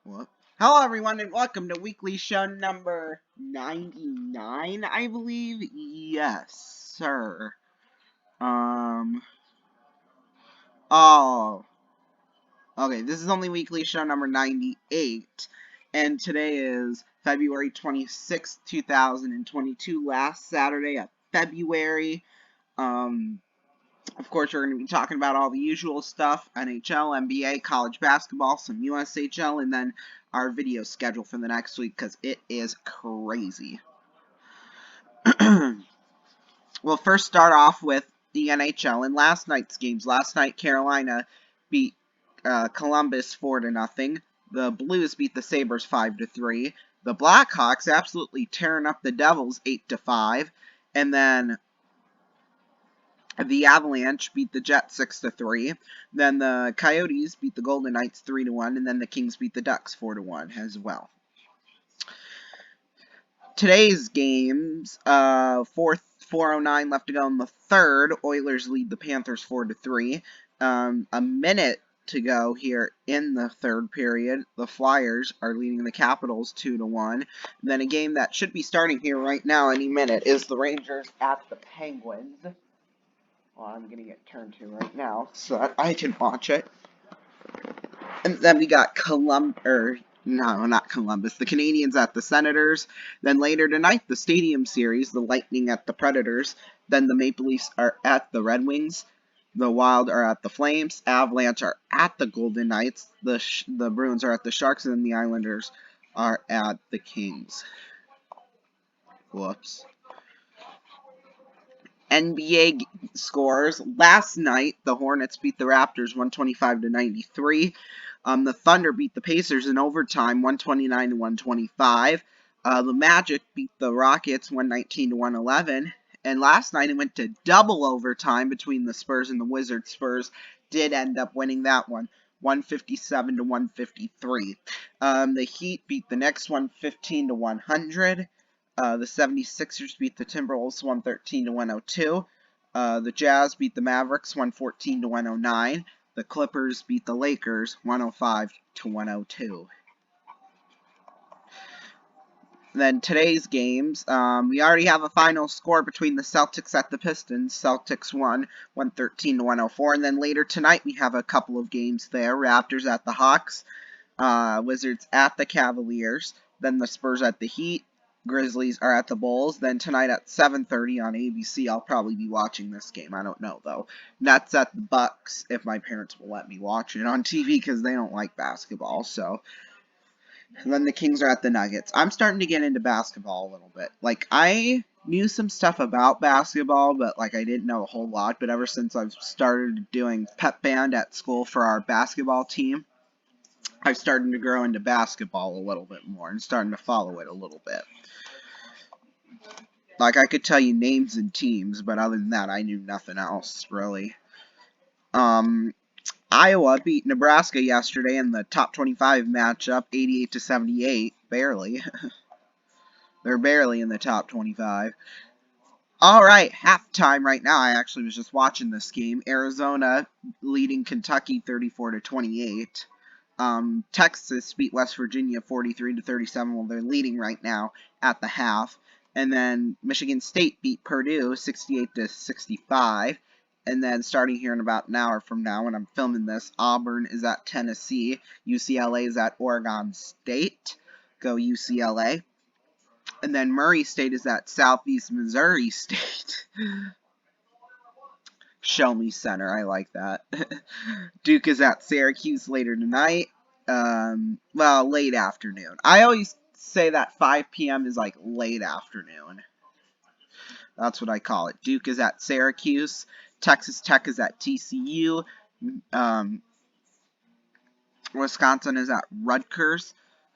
What? Hello, everyone, and welcome to weekly show number 99, I believe. Yes, sir. Um. Oh. Okay, this is only weekly show number 98, and today is February 26th, 2022, last Saturday of February. Um. Of course, we're going to be talking about all the usual stuff, NHL, NBA, college basketball, some USHL, and then our video schedule for the next week, because it is crazy. We'll first start off with the NHL and last night's games. Last night, Carolina beat Columbus 4-0. The Blues beat the Sabres 5-3. The Blackhawks absolutely tearing up the Devils 8-5. And then the Avalanche beat the Jets 6-3. Then the Coyotes beat the Golden Knights 3-1, and then the Kings beat the Ducks 4-1 as well. Today's games, 4:09 left to go in the third. Oilers lead the Panthers 4-3. A minute to go here in the third period. The Flyers are leading the Capitals 2-1. Then a game that should be starting here right now any minute is the Rangers at the Penguins. Well, I'm getting it turned to right now so that I can watch it. And then we got not Columbus, the Canadiens at the Senators. Then later tonight, the Stadium Series, the Lightning at the Predators. Then the Maple Leafs are at the Red Wings. The Wild are at the Flames. Avalanche are at the Golden Knights. The Bruins are at the Sharks. And then the Islanders are at the Kings. Whoops. NBA scores. Last night, the Hornets beat the Raptors 125-93. The Thunder beat the Pacers in overtime 129-125. The Magic beat the Rockets 119-111. And last night it went to double overtime between the Spurs and the Wizards. Spurs did end up winning that one, 157-153. The Heat beat the Knicks 115-100. The 76ers beat the Timberwolves 113-102. The Jazz beat the Mavericks 114-109. The Clippers beat the Lakers 105-102. Then today's games, we already have a final score between the Celtics at the Pistons. Celtics won 113-104. And then later tonight we have a couple of games there. Raptors at the Hawks, Wizards at the Cavaliers, then the Spurs at the Heat. Grizzlies are at the Bulls. Then tonight at 7:30 on ABC, I'll probably be watching this game. I don't know, though. Nets at the Bucks, if my parents will let me watch it on TV, because they don't like basketball. So, and then the Kings are at the Nuggets. I'm starting to get into basketball a little bit. Like, I knew some stuff about basketball, but, like, I didn't know a whole lot. But ever since I've started doing pep band at school for our basketball team, I've started to grow into basketball a little bit more and starting to follow it a little bit. Like, I could tell you names and teams, but other than that, I knew nothing else, really. Iowa beat Nebraska yesterday in the top 25 matchup, 88-78. Barely. They're barely in the top 25. Alright, halftime right now. I actually was just watching this game. Arizona leading Kentucky 34-28. Texas beat West Virginia 43-37. Well, they're leading right now at the half. And then Michigan State beat Purdue 68-65. And then starting here in about an hour from now when I'm filming this, Auburn is at Tennessee. UCLA is at Oregon State. Go UCLA. And then Murray State is at Southeast Missouri State. Show me center. I like that. Duke is at Syracuse later tonight. Well, late afternoon. I always say that 5 p.m. is like late afternoon. That's what I call it. Duke is at Syracuse. Texas Tech is at TCU. Wisconsin is at Rutgers.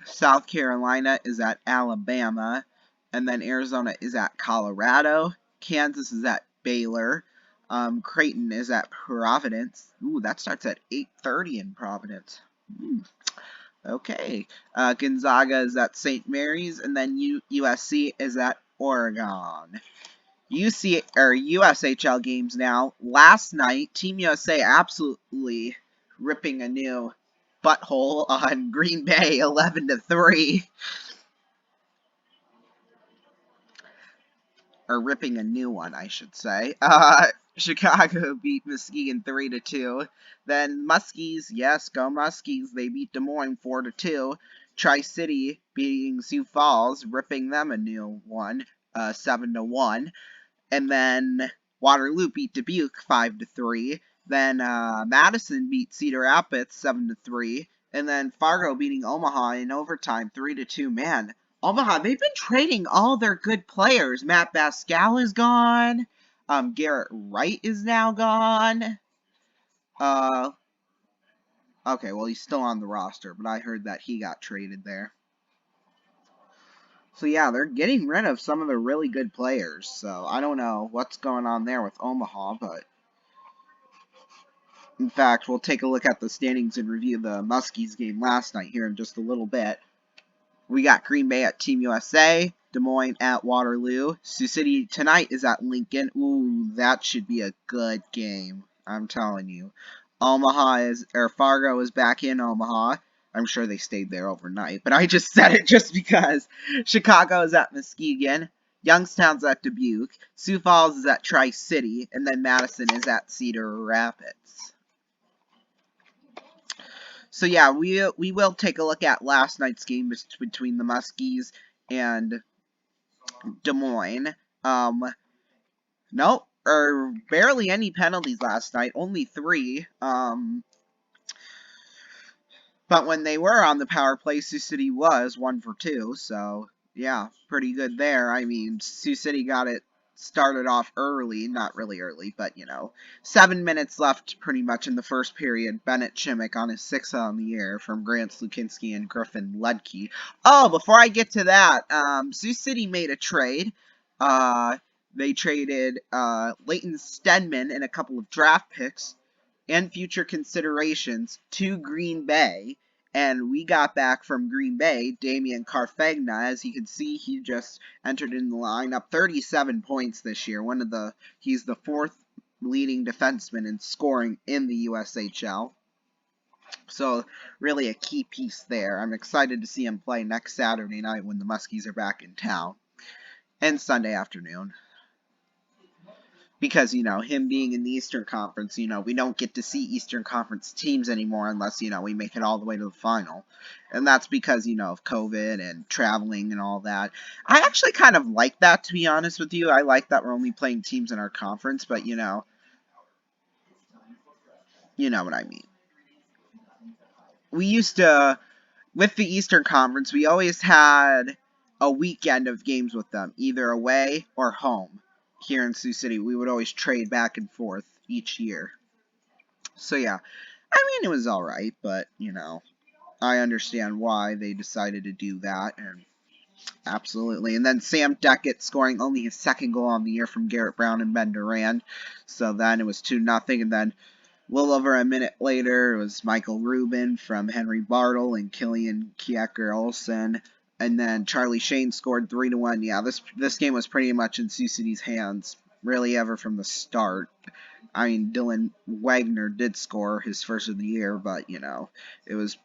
South Carolina is at Alabama. And then Arizona is at Colorado. Kansas is at Baylor. Creighton is at Providence. Ooh, that starts at 8:30 in Providence. Okay. Gonzaga is at St. Mary's, and then USC is at Oregon. USHL games now. Last night, Team USA absolutely ripping a new butthole on Green Bay 11-3. Or ripping a new one, I should say. Chicago beat Muskegon 3-2. Then Muskies, yes, go Muskies. They beat Des Moines 4-2. Tri-City beating Sioux Falls, ripping them a new one, 7-1. And then Waterloo beat Dubuque 5-3. Then Madison beat Cedar Rapids 7-3. And then Fargo beating Omaha in overtime 3-2. Man, Omaha, they've been trading all their good players. Matt Pascal is gone. Garrett Wright is now gone. Okay, well, he's still on the roster, but I heard that he got traded there. So yeah, they're getting rid of some of the really good players. So I don't know what's going on there with Omaha, but in fact, we'll take a look at the standings and review the Muskies game last night here in just a little bit. We got Green Bay at Team USA, Des Moines at Waterloo. Sioux City tonight is at Lincoln. Ooh, that should be a good game. I'm telling you. Fargo is back in Omaha. I'm sure they stayed there overnight, but I just said it just because. Chicago is at Muskegon. Youngstown's at Dubuque. Sioux Falls is at Tri-City, and then Madison is at Cedar Rapids. So yeah, we will take a look at last night's game between the Muskies and Des Moines. No, or barely any penalties last night, only 3. But when they were on the power play, Sioux City was 1 for 2. So yeah, pretty good there. I mean, Sioux City got it started off early, not really early, but 7 minutes left pretty much in the first period. Bennett Chimick on his 6th on the year from Grant Slukinski and Griffin Ledke. Oh, before I get to that, Sioux City made a trade. They traded Leighton Stedman and a couple of draft picks and future considerations to Green Bay. And we got back from Green Bay, Damian Carfagna. As you can see, he just entered in the lineup. 37 points this year. He's the 4th leading defenseman in scoring in the USHL. So really a key piece there. I'm excited to see him play next Saturday night when the Muskies are back in town. And Sunday afternoon. Because, him being in the Eastern Conference, we don't get to see Eastern Conference teams anymore unless, we make it all the way to the final. And that's because, of COVID and traveling and all that. I actually kind of like that, to be honest with you. I like that we're only playing teams in our conference, but, you know what I mean. We used to, with the Eastern Conference, we always had a weekend of games with them, either away or home. Here in Sioux City, we would always trade back and forth each year. So yeah, I mean, it was alright, but, I understand why they decided to do that, and absolutely. And then Sam Deckett scoring only his 2nd goal on the year from Garrett Brown and Ben Durand. So then it was 2-0, and then a little over a minute later, it was Michael Rubin from Henry Bartle and Killian Kiecker-Olsen. And then Charlie Shane scored 3-1. Yeah, this game was pretty much in Sioux City's hands, really ever from the start. I mean, Dylan Wagner did score his first of the year, but, it was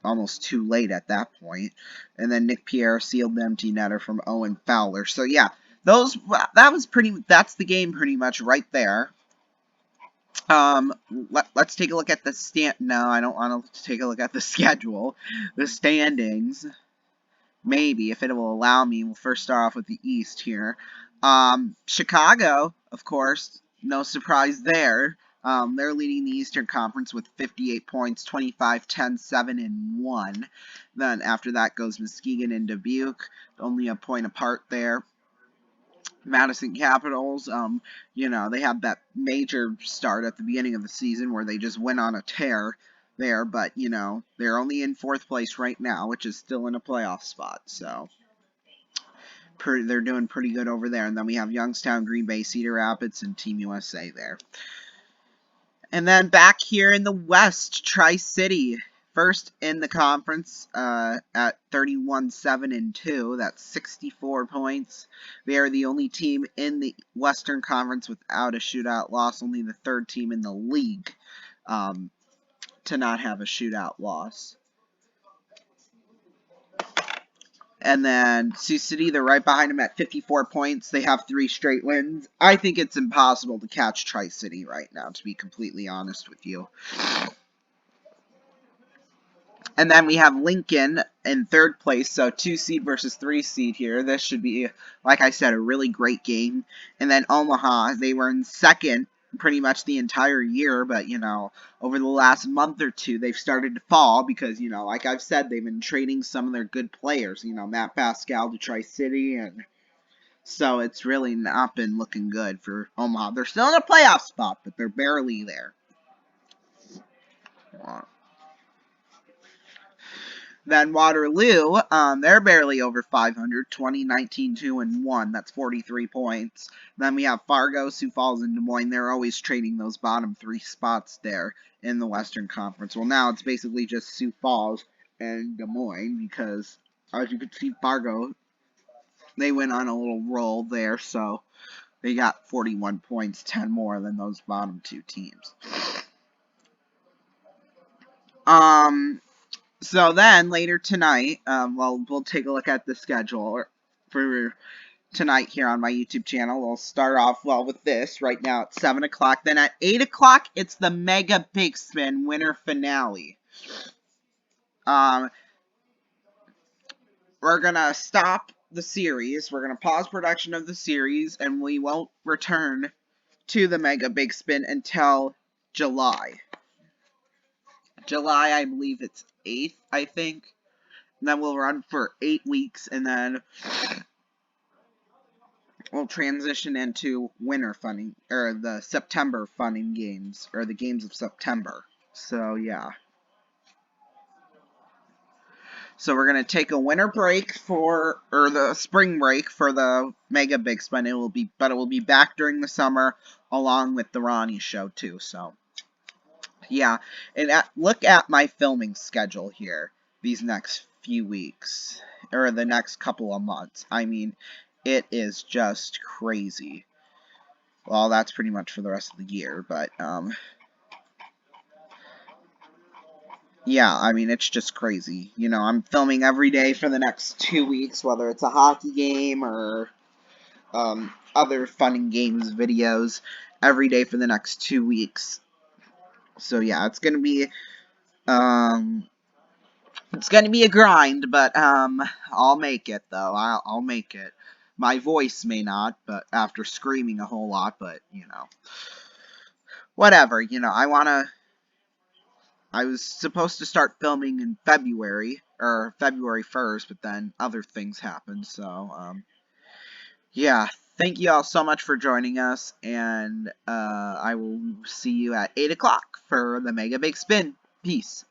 almost too late at that point. And then Nick Pierre sealed the empty netter from Owen Fowler. So, yeah, that's the game pretty much right there. Let's take a look at the No, I don't want to take a look at the schedule. The standings. Maybe, if it will allow me. We'll first start off with the East here. Chicago, of course, no surprise there. They're leading the Eastern Conference with 58 points, 25, 10, 7, and 1. Then after that goes Muskegon and Dubuque, only a point apart there. Madison Capitals, they had that major start at the beginning of the season where they just went on a tear there, but, they're only in 4th place right now, which is still in a playoff spot, so they're doing pretty good over there. And then we have Youngstown, Green Bay, Cedar Rapids, and Team USA there. And then back here in the West, Tri-City, first in the conference at 31-7-2. That's 64 points. They are the only team in the Western Conference without a shootout loss, only the 3rd team in the league. to not have a shootout loss. And then Sioux City, they're right behind them at 54 points. They have 3 straight wins. I think it's impossible to catch Tri-City right now, to be completely honest with you. And then we have Lincoln in 3rd place, so 2 seed versus 3 seed here. This should be, like I said, a really great game. And then Omaha, they were in 2nd pretty much the entire year, but, you know, over the last month or two, they've started to fall because, you know, like I've said, they've been trading some of their good players, you know, Matt Pascal to Tri-City, and so it's really not been looking good for Omaha. They're still in a playoff spot, but they're barely there. Then Waterloo, they're barely over 500, 2019 2-1. That's 43 points. Then we have Fargo, Sioux Falls, and Des Moines. They're always trading those bottom 3 spots there in the Western Conference. Well, now it's basically just Sioux Falls and Des Moines because, as you can see, Fargo, they went on a little roll there, so they got 41 points, 10 more than those bottom 2 teams. So then, later tonight, we'll take a look at the schedule for tonight here on my YouTube channel. We'll start off, with this right now at 7 o'clock. Then at 8 o'clock, it's the Mega Big Spin winter finale. We're going to stop the series. We're going to pause production of the series, and we won't return to the Mega Big Spin until July. July, I believe it's 8th, I think. And then we'll run for 8 weeks, and then we'll transition into winter funning, or the September funning games, or the games of September. So, yeah. So we're going to take a winter break or the spring break for the Mega Big Spin. It will be back during the summer, along with the Ronnie show, too, so. Yeah, and look at my filming schedule here these next few weeks, or the next couple of months. I mean, it is just crazy. Well, that's pretty much for the rest of the year, but, yeah, I mean, it's just crazy. You know, I'm filming every day for the next 2 weeks, whether it's a hockey game or, other fun and games videos, every day for the next 2 weeks. So, yeah, it's gonna be, it's gonna be a grind, but I'll make it though. I'll make it. My voice may not, but after screaming a whole lot, but you know, whatever. You know, I was supposed to start filming in February or February 1st, but then other things happened. So yeah. Thank you all so much for joining us, and I will see you at 8 o'clock for the Mega Big Spin. Peace.